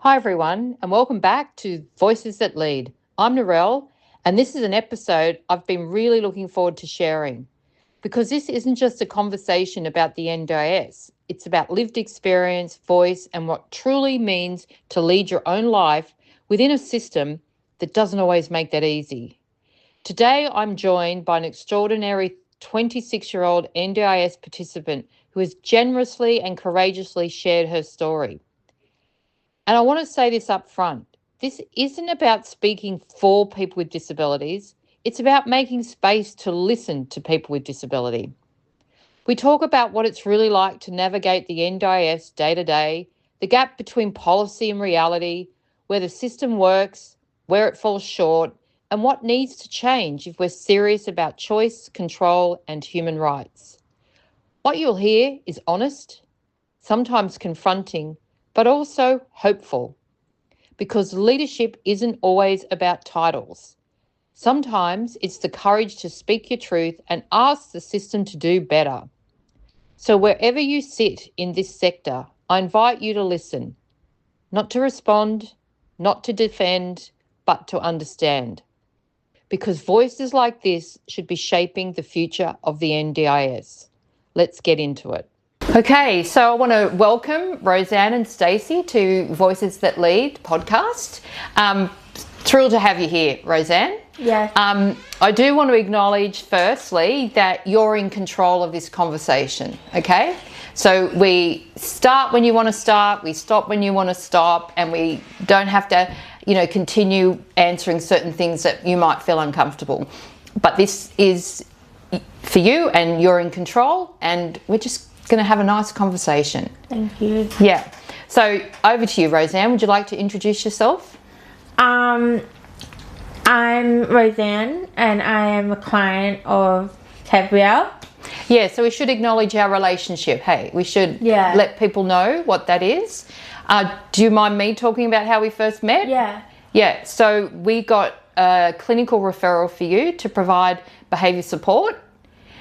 Hi everyone, and welcome back to Voices That Lead. I'm Narelle, and this is an episode I've been really looking forward to sharing because this isn't just a conversation about the NDIS. It's about lived experience, voice, and what truly means to lead your own life within a system that doesn't always make that easy. Today, I'm joined by an extraordinary 26-year-old NDIS participant who has generously and courageously shared her story. And I want to say this up front. This isn't about speaking for people with disabilities. It's about making space to listen to people with disability. We talk about what it's really like to navigate the NDIS day to day, the gap between policy and reality, where the system works, where it falls short, and what needs to change if we're serious about choice, control, and human rights. What you'll hear is honest, sometimes confronting, but also hopeful. Because leadership isn't always about titles. Sometimes it's the courage to speak your truth and ask the system to do better. So wherever you sit in this sector, I invite you to listen, not to respond, not to defend, but to understand. Because voices like this should be shaping the future of the NDIS. Let's get into it. Okay, so I want to welcome Roseanne and Stacey to Voices That Lead podcast. Thrilled to have you here, Roseanne. Yes. I do want to acknowledge firstly that you're in control of this conversation, okay? So we start when you want to start, we stop when you want to stop, and we don't have to, continue answering certain things that you might feel uncomfortable. But this is for you and you're in control, and we're just going to have a nice conversation. Thank you. Yeah. So over to you, Roseanne. Would you like to introduce yourself? I'm Roseanne and I am a client of Kevria. Yeah, so we should acknowledge our relationship. Hey, we should let people know what that is. Do you mind me talking about how we first met? Yeah. Yeah, so we got a clinical referral for you to provide behaviour support,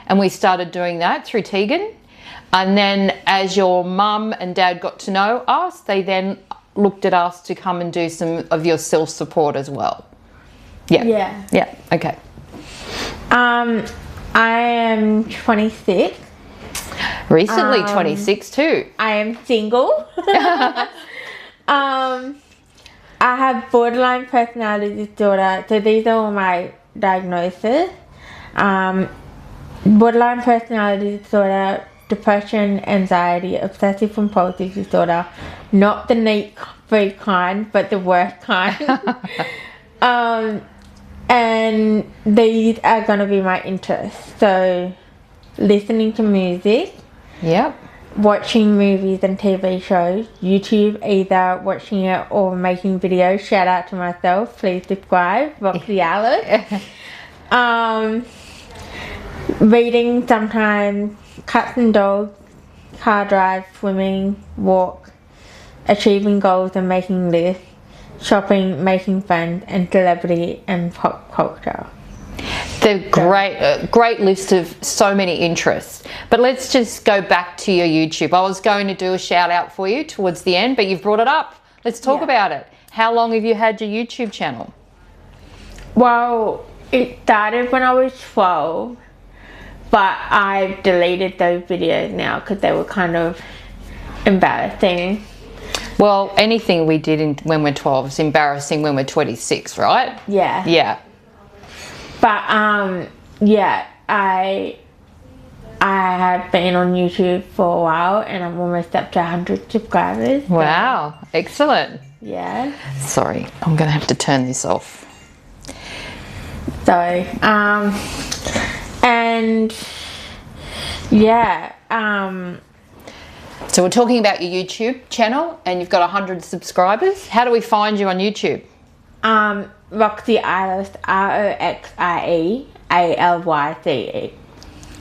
and we started doing that through Tegan. And then as your mum and dad got to know us, they then looked at us to come and do some of your self-support as well. Yeah. Yeah. Yeah, okay. I am 26. Recently 26 too. I am single. I have borderline personality disorder. So these are all my diagnoses. Borderline personality disorder, depression, anxiety, obsessive compulsive disorder, not the neat free kind, but the worst kind. And these are going to be my interests. So listening to music, watching movies and TV shows, YouTube, either watching it or making videos. Shout out to myself, please subscribe, Roxy Alice. Reading sometimes, cats and dogs, car drive, swimming, walk, achieving goals and making lists, shopping, making friends, and celebrity and pop culture. The great list of so many interests. But let's just go back to your YouTube. I was going to do a shout out for you towards the end, but you've brought it up. Let's talk about it. How long have you had your YouTube channel? Well, it started when I was 12. But I've deleted those videos now because they were kind of embarrassing. Well, anything we did when we're 12 is embarrassing when we're 26, right? Yeah. Yeah. But I have been on YouTube for a while and I'm almost up to 100 subscribers. Wow, excellent. Yeah. Sorry, I'm going to have to turn this off. So, and so we're talking about your YouTube channel and you've got 100 subscribers. How do we find you on YouTube? Roxy Alice, ROXIEALYCE.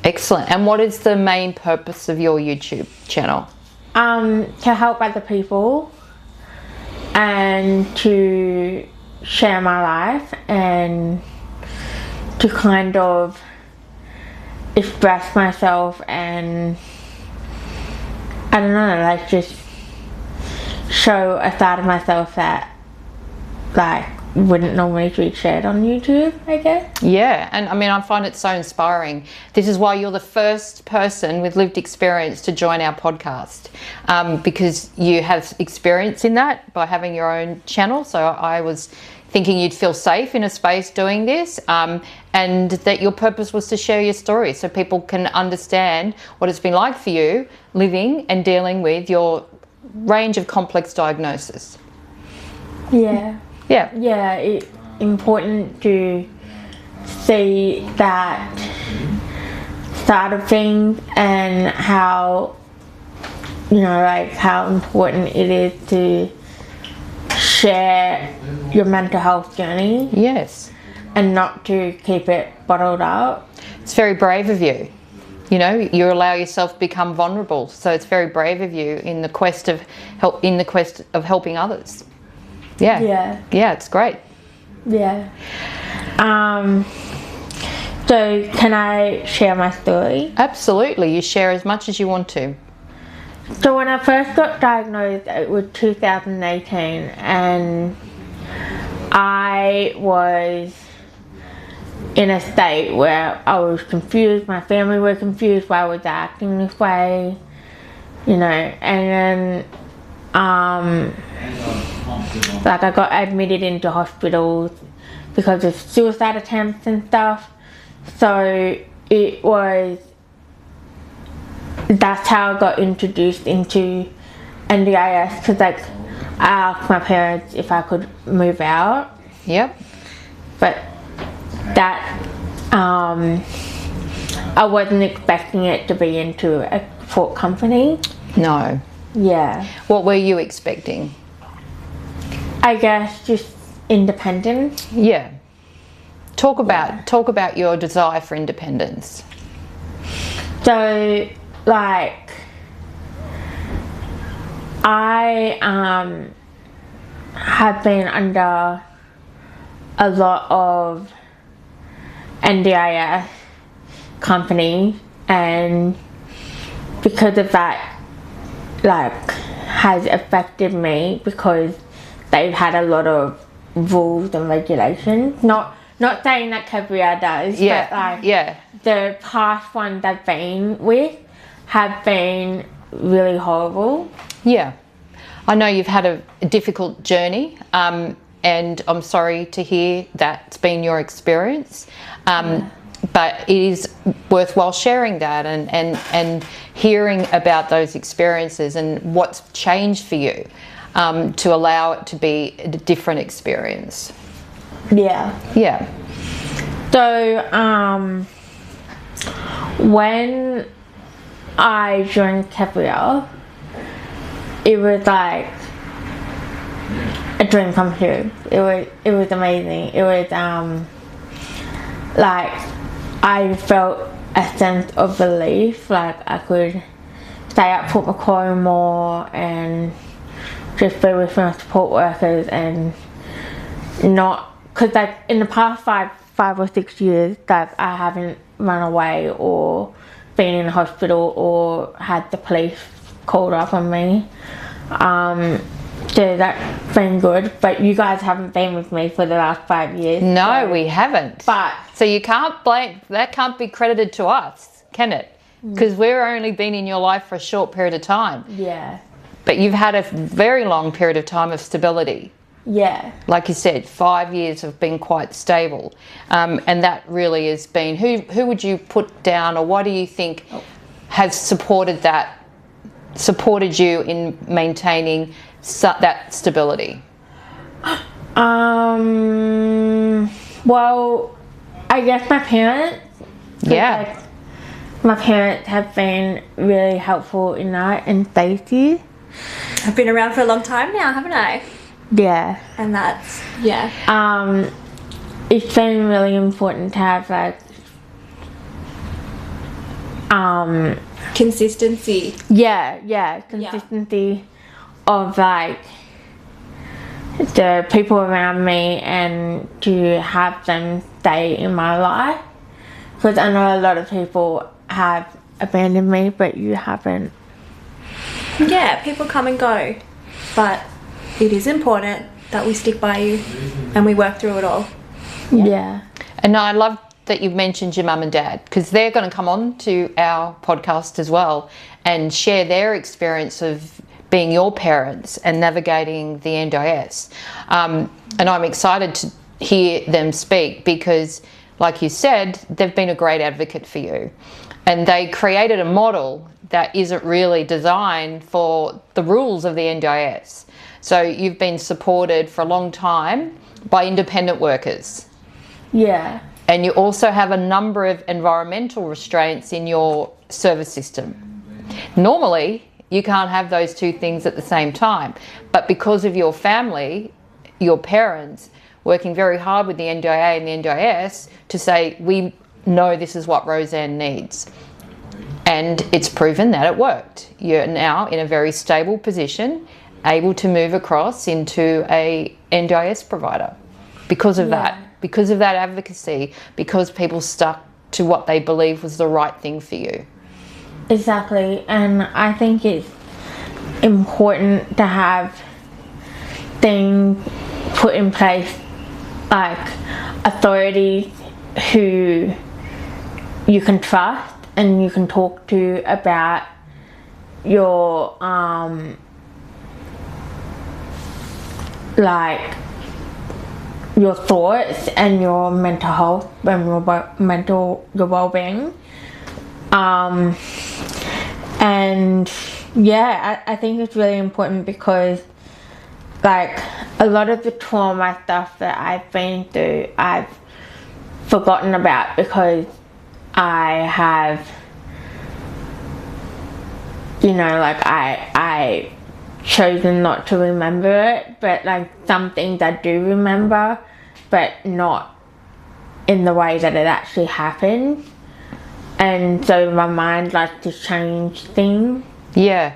Excellent. And what is the main purpose of your YouTube channel? To help other people and to share my life and to kind of express myself and I don't know, like just show a side of myself that like wouldn't normally be shared on YouTube, I guess. Yeah, and I mean, I find it so inspiring. This is why you're the first person with lived experience to join our podcast, because you have experience in that by having your own channel. So I was thinking you'd feel safe in a space doing this, and that your purpose was to share your story so people can understand what it's been like for you living and dealing with your range of complex diagnosis. Yeah. Yeah. Yeah, it's important to see that side of things and how, you know, like how important it is to share your mental health journey. Yes. And not to keep it bottled up. It's very brave of you. You know, you allow yourself to become vulnerable. So it's very brave of you in the quest of helping others. Yeah. Yeah. Yeah, it's great. Yeah. So can I share my story? Absolutely. You share as much as you want to. So when I first got diagnosed, it was 2018, and I was in a state where I was confused, my family were confused why I was acting this way, you know, and then like I got admitted into hospitals because of suicide attempts and stuff. So that's how I got introduced into NDIS, because like I asked my parents if I could move out. Yep. But that I wasn't expecting it to be into a support company. No. Yeah. What were you expecting? I guess just independence. Yeah. Talk about your desire for independence. So, like, I have been under a lot of NDIS company, and because of that, like, has affected me because they've had a lot of rules and regulations. Not saying that Kevria does, Yeah. but like, yeah. the past ones I've been with have been really horrible. Yeah. I know you've had a difficult journey, and I'm sorry to hear that's been your experience. But it is worthwhile sharing that and hearing about those experiences and what's changed for you, to allow it to be a different experience. Yeah. Yeah. So, when I joined Kevria, it was like a dream come true. It was amazing. It was like I felt a sense of relief, like I could stay up for Macquarie more and just be with my support workers, and not, because like in the past five or 6 years that I haven't run away or been in the hospital or had the police called up on me. So that's been good, but you guys haven't been with me for the last 5 years. No, so, we haven't. But so you can't blame, that can't be credited to us, can it? Because we've only been in your life for a short period of time. yeah. But you've had a very long period of time of stability. Yeah. Like you said, 5 years have been quite stable. And that really has been, who would you put down, or what do you think has supported you in maintaining that stability? Well, I guess my parents. Yeah. Like, my parents have been really helpful in that, and Stacey. I've been around for a long time now, haven't I? Yeah. And that's, yeah. It's been really important to have like Consistency. consistency of like the people around me, and to have them stay in my life, because I know a lot of people have abandoned me, but you haven't. Yeah, people come and go. but it is important that we stick by you and we work through it all. Yeah. And I love that you've mentioned your mum and dad, because they're going to come on to our podcast as well and share their experience of being your parents and navigating the NDIS. And I'm excited to hear them speak because, like you said, they've been a great advocate for you. And they created a model that isn't really designed for the rules of the NDIS. So you've been supported for a long time by independent workers. Yeah. And you also have a number of environmental restraints in your service system. Normally, you can't have those two things at the same time. But because of your family, your parents, working very hard with the NDIA and the NDIS to say, we know this is what Roseanne needs. And it's proven that it worked. You're now in a very stable position, able to move across into a NDIS provider because of that. Because of that advocacy, because people stuck to what they believed was the right thing for you. Exactly, and I think it's important to have things put in place, like authorities who you can trust and you can talk to about your like your thoughts and your mental health and your well-being. And yeah, I think it's really important because like a lot of the trauma stuff that I've been through, I've forgotten about because I have, you know, like I chosen not to remember it, but like some things I do remember, but not in the way that it actually happened. And so my mind likes to change things. Yeah,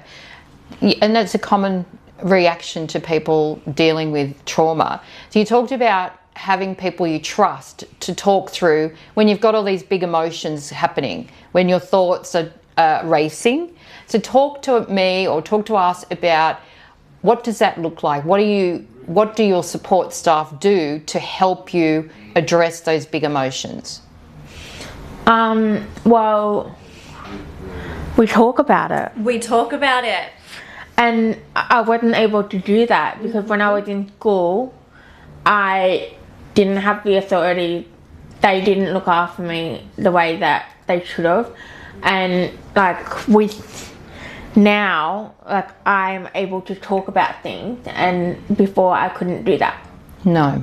and that's a common reaction to people dealing with trauma. So you talked about having people you trust to talk through when you've got all these big emotions happening, when your thoughts are racing. So talk to me or talk to us about what does that look like? What do your support staff do to help you address those big emotions? Well, we talk about it. We talk about it. And I wasn't able to do that because when I was in school, I didn't have the authority. They didn't look after me the way that they should have. And like with now, like I'm able to talk about things, and before I couldn't do that. No.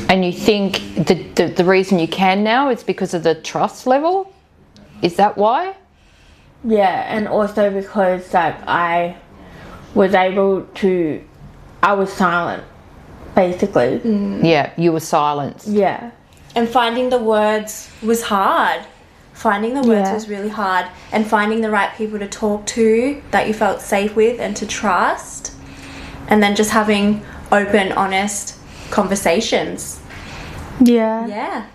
And you think the reason you can now is because of the trust level? Is that why? Yeah, and also because like I was silent, basically. Yeah, you were silenced. Yeah. And finding the words was hard. Finding the words was really hard. And finding the right people to talk to that you felt safe with and to trust. And then just having open, honest conversations. Yeah. Yeah.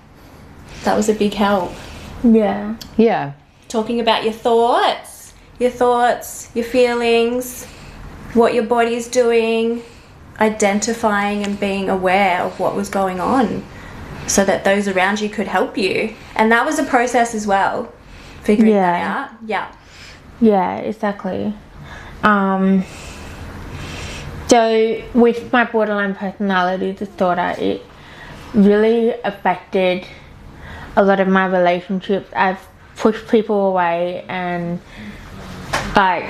That was a big help. Yeah. Yeah. Talking about your thoughts, your feelings, what your body's doing, identifying and being aware of what was going on so that those around you could help you. And that was a process as well, figuring that out. Yeah. Yeah, exactly. So with my borderline personality disorder, it really affected a lot of my relationships. I've pushed people away, and like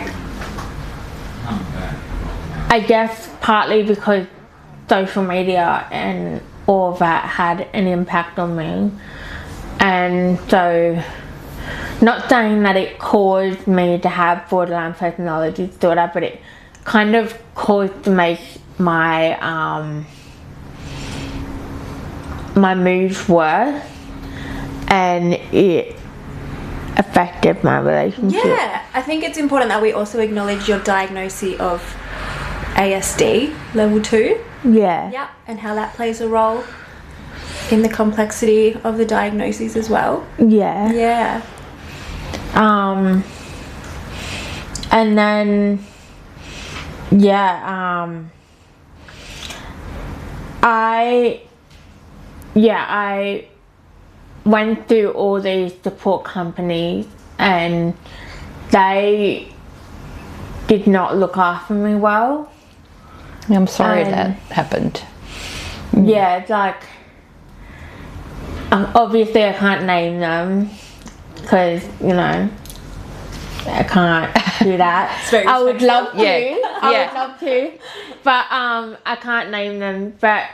I guess partly because social media and all of that had an impact on me. And so, not saying that it caused me to have borderline personality disorder, but it kind of caused to make my my moods worse, and it affected my relationship. Yeah, I think it's important that we also acknowledge your diagnosis of ASD level 2. Yeah. Yeah, and how that plays a role in the complexity of the diagnosis as well. Yeah. Yeah. And then Yeah, I went through all these support companies and they did not look after me well. I'm sorry that happened. Yeah, it's like, obviously I can't name them because, you know, I can't do that. I would love to. I would love to. But I can't name them. But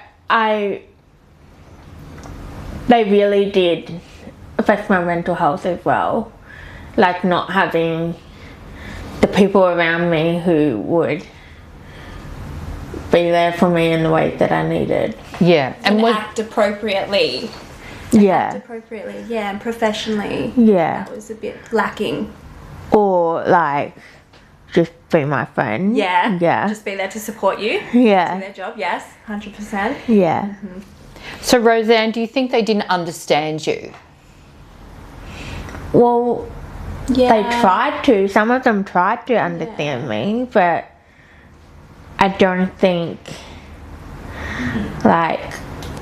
they really did affect my mental health as well. Like not having the people around me who would be there for me in the way that I needed. Yeah. And act appropriately. Yeah. And professionally. Yeah. That was a bit lacking. Or like just be my friend. Yeah. Yeah. Just be there to support you. Yeah. Do their job, yes. 100%. Yeah. Mm-hmm. So Roseanne, do you think they didn't understand you? Well, they tried to. Some of them tried to understand me, but I don't think, like,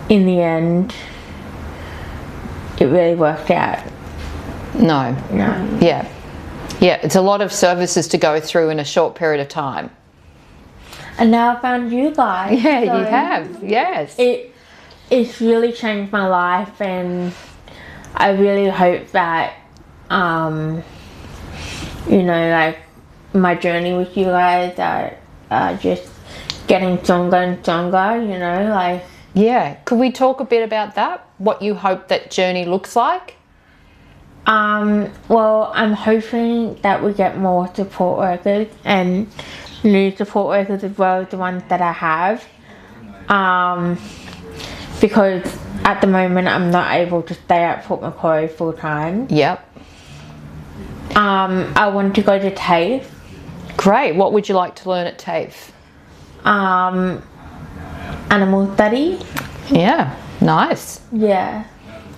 in the end, it really worked out. No. No. Yeah. Yeah, it's a lot of services to go through in a short period of time. And now I found you guys. Yeah, so you have. Yes. It's really changed my life, and I really hope that, you know, like, my journey with you guys are just getting stronger and stronger, you know, like. Yeah. Could we talk a bit about that? What you hope that journey looks like? Well, I'm hoping that we get more support workers and new support workers as well as the ones that I have. Because at the moment I'm not able to stay at Port Macquarie full time. Yep. I want to go to TAFE. Great. What would you like to learn at TAFE? Animal study. Yeah. Nice. Yeah.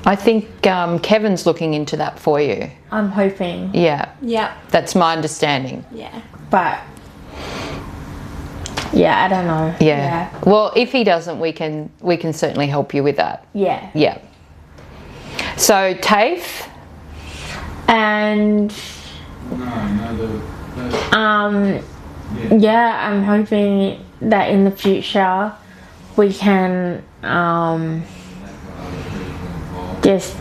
I think Kevin's looking into that for you. I'm hoping. Yeah. Yeah. That's my understanding. Yeah. But yeah, I don't know. Yeah. Well, if he doesn't, we can certainly help you with that. Yeah. Yeah. So TAFE. And yeah, I'm hoping that in the future we can just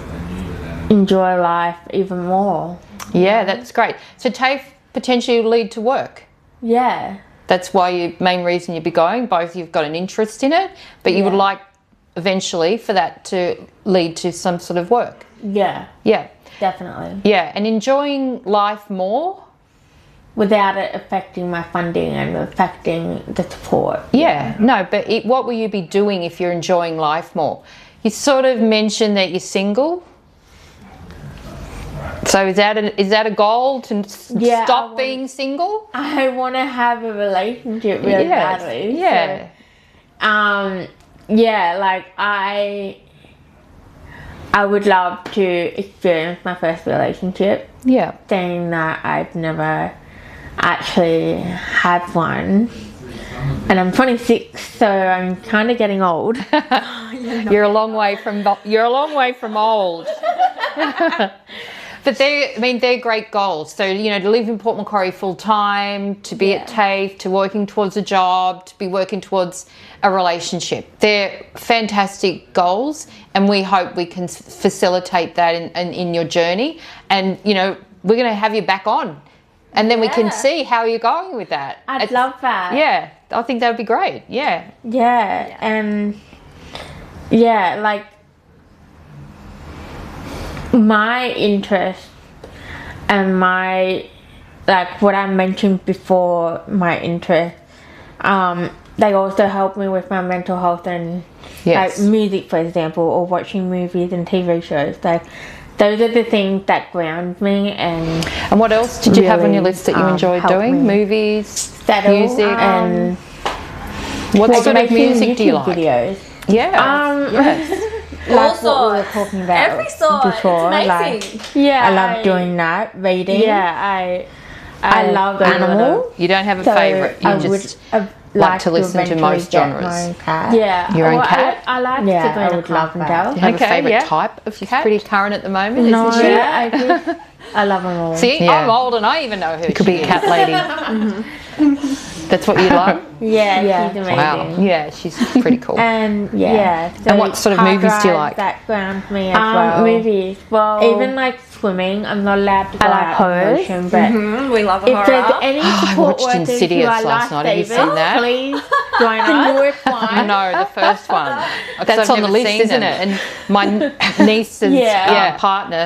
enjoy life even more. Yeah, that's great. So TAFE potentially will lead to work. Yeah. That's why main reason you'd be going. Both you've got an interest in it, but you would like eventually for that to lead to some sort of work. Yeah. Yeah. Definitely. Yeah, and enjoying life more. Without it affecting my funding and affecting the support. Yeah, no, but what will you be doing if you're enjoying life more? You sort of mentioned that you're single. So is that a goal to stop being single? I want to have a relationship really badly. Yeah. So, yeah, like I would love to experience my first relationship. Yeah. Saying that I've never actually had one. And I'm 26, so I'm kind of getting old. You're a long way from old. But they're great goals. So, you know, to live in Port Macquarie full time, to be at TAFE, to working towards a job, to be working towards a relationship. They're fantastic goals, and we hope we can facilitate that in your journey. And, you know, we're going to have you back on, and then we can see how you're going with that. I'd love that. Yeah, I think that would be great. Yeah. Yeah, and yeah, like my interest and my, like what I mentioned before, my interest, they also help me with my mental health and like music, for example, or watching movies and TV shows. Like those are the things that ground me. And what else did you have on your list that you enjoyed doing? Movies, music, and what sort of music do you like? Videos. Yeah. Yes. Like what we were talking about every sort before. It's amazing. Like, I love doing that. Reading. Yeah, I love animals. You don't have a favourite. You just like to listen to most genres. Yeah. Your own cat? I like to go with Lavendale. Do you have a favourite type of cat? She's pretty current at the moment, isn't she? I do. I love them all. See, I'm old and I even know who. Could be a cat lady. That's what you like? Yeah, she's amazing. Wow. Yeah, she's pretty cool. And so and what sort of movies do you like? That ground me as well. Movies. Well, even like swimming, I'm not allowed to go out in the ocean, but we love a if horror. there's any I support watched workers Insidious who are last night. Have you seen that? please join us. No, the first one. That's I've on the never list, seen isn't them. it? And my niece's partner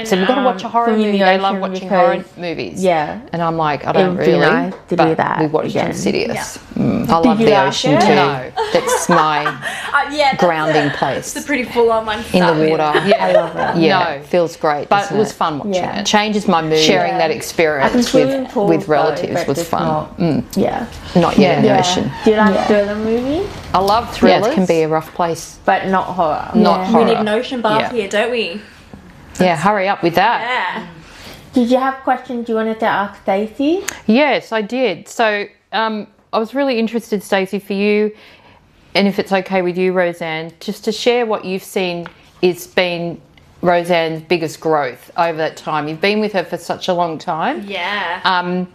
said, we've got to watch a horror movie. They love watching horror movies. Yeah. And I'm like, I don't really. Nice to do that we watched again. Insidious. I love the ocean too. No, that's my grounding place. It's a pretty full-on one. In the water. Yeah, I love it. Yeah, it feels great. But it was fun watching it. Changes my mood. Sharing that experience with relatives was fun. Not yet in the ocean. Do you like thriller movies? I love thrillers. Yeah, it can be a rough place. But not horror. Not horror. We need an ocean bath here, don't we? Yeah, hurry up with that. Yeah. Did you have questions you wanted to ask Stacey? Yes, I did. So I was really interested, Stacey, for you, and if it's okay with you, Roseanne, just to share what you've seen is been Roseanne's biggest growth over that time. You've been with her for such a long time. Yeah.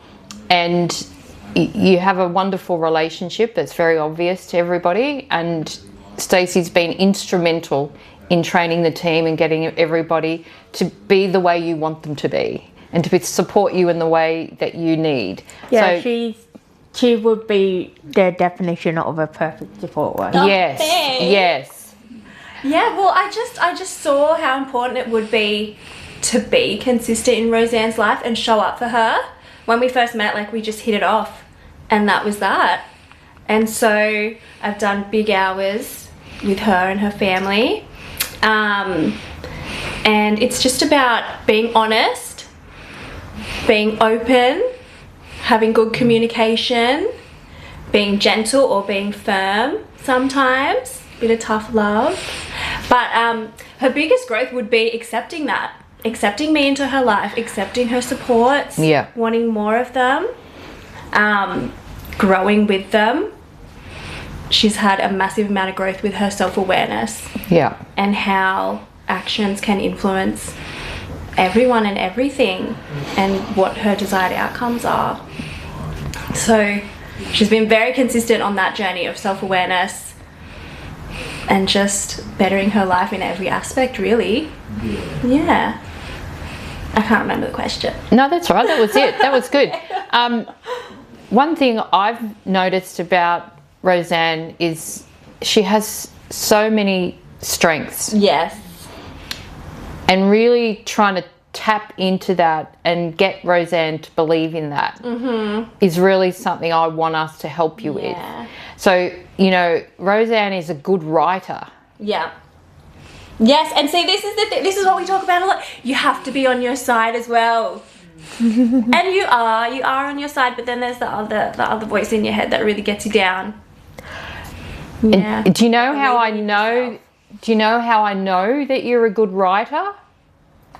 And you have a wonderful relationship that's very obvious to everybody, and Stacey's been instrumental in training the team and getting everybody to be the way you want them to be and to support you in the way that you need. Yeah, so, she would be the definition of a perfect support worker. Oh, yes, thanks. yes. Yeah, well, I just saw how important it would be to be consistent in Roseanne's life and show up for her. When we first met, like, we just hit it off, and that was that. And so I've done big hours with her and her family. And it's just about being honest, being open, having good communication, being gentle or being firm sometimes, a bit of tough love. But her biggest growth would be accepting that. Accepting me into her life, accepting her supports, wanting more of them, growing with them. She's had a massive amount of growth with her self-awareness. Yeah. And how actions can influence everyone and everything and what her desired outcomes are. So she's been very consistent on that journey of self-awareness and just bettering her life in every aspect, really. Yeah. I can't remember the question. No, that's right. That was it. That was good. One thing I've noticed about Roseanne is she has so many strengths. Yes. And really trying to tap into that and get Roseanne to believe in that is really something I want us to help you with. So, you know, Roseanne is a good writer. Yeah. Yes, and see, this is the this is what we talk about a lot. You have to be on your side as well. And you are on your side, but then there's the other voice in your head that really gets you down. Yeah. And do you know how I know? Do you know how I know that you're a good writer?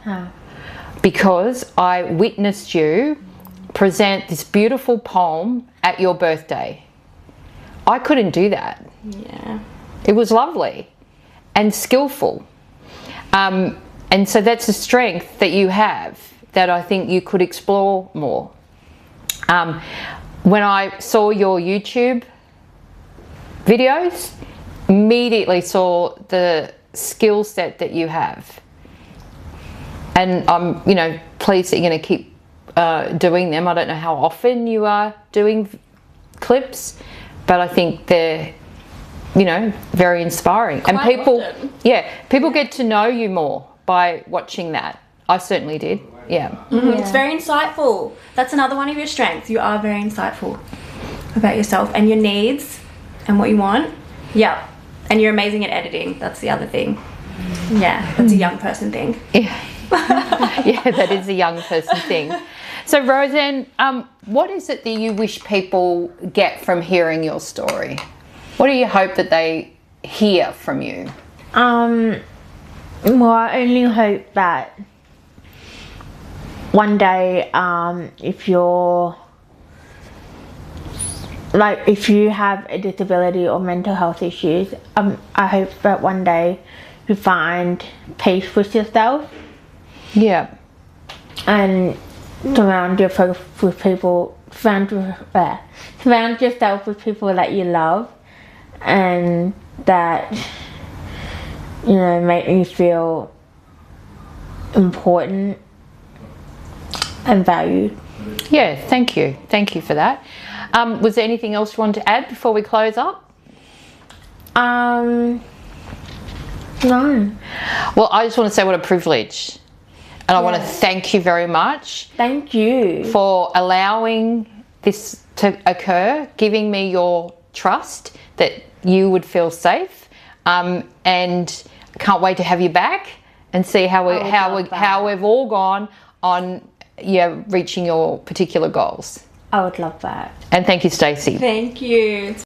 How? Because I witnessed you present this beautiful poem at your birthday. I couldn't do that. Yeah. It was lovely and skillful. And so that's a strength that you have that I think you could explore more. When I saw your YouTube videos, immediately saw the skill set that you have. And I'm, you know, pleased that you're going to keep doing them. I don't know how often you are doing clips, but I think they're, you know, very inspiring. Quite and people, often. people get to know you more by watching that. I certainly did. Yeah. It's very insightful. That's another one of your strengths. You are very insightful about yourself and your needs and what you want. Yeah. And you're amazing at editing. That's the other thing. Yeah, that's a young person thing. Yeah. Yeah, that is a young person thing. So Roseanne, what is it that you wish people get from hearing your story? What do you hope that they hear from you? Well, I only hope that one day, if you're like, if you have a disability or mental health issues, I hope that one day you find peace with yourself. Yeah. And surround yourself with people that you love and that, you know, make you feel important and valued. Yeah, thank you for that. Was there anything else you wanted to add before we close up? No. Well, I just want to say what a privilege. And I want to thank you very much. Thank you. For allowing this to occur, giving me your trust that you would feel safe. And can't wait to have you back and see how we've all gone on reaching your particular goals. I would love that. And thank you, Stacey. Thank you.